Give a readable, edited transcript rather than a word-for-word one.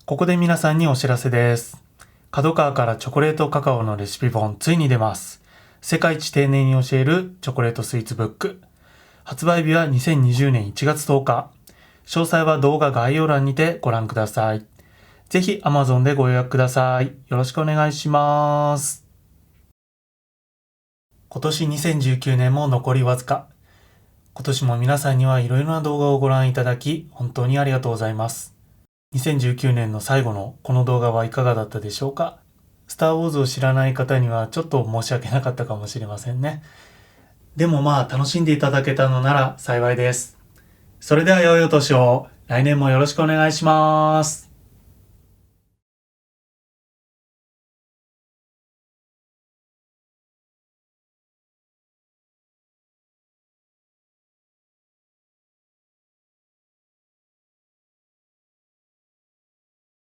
ここで皆さんにお知らせです。角川からチョコレートカカオのレシピ本ついに出ます。世界一丁寧に教えるチョコレートスイーツブック。発売日は2020年1月10日。詳細は動画概要欄にてご覧ください。ぜひ Amazon でご予約ください。よろしくお願いします。今年2019年も残りわずか。今年も皆さんにはいろいろな動画をご覧いただき、本当にありがとうございます。2019年の最後のこの動画はいかがだったでしょうか。スターウォーズを知らない方にはちょっと申し訳なかったかもしれませんね。でも楽しんでいただけたのなら幸いです。それでは良いお年を。来年もよろしくお願いします。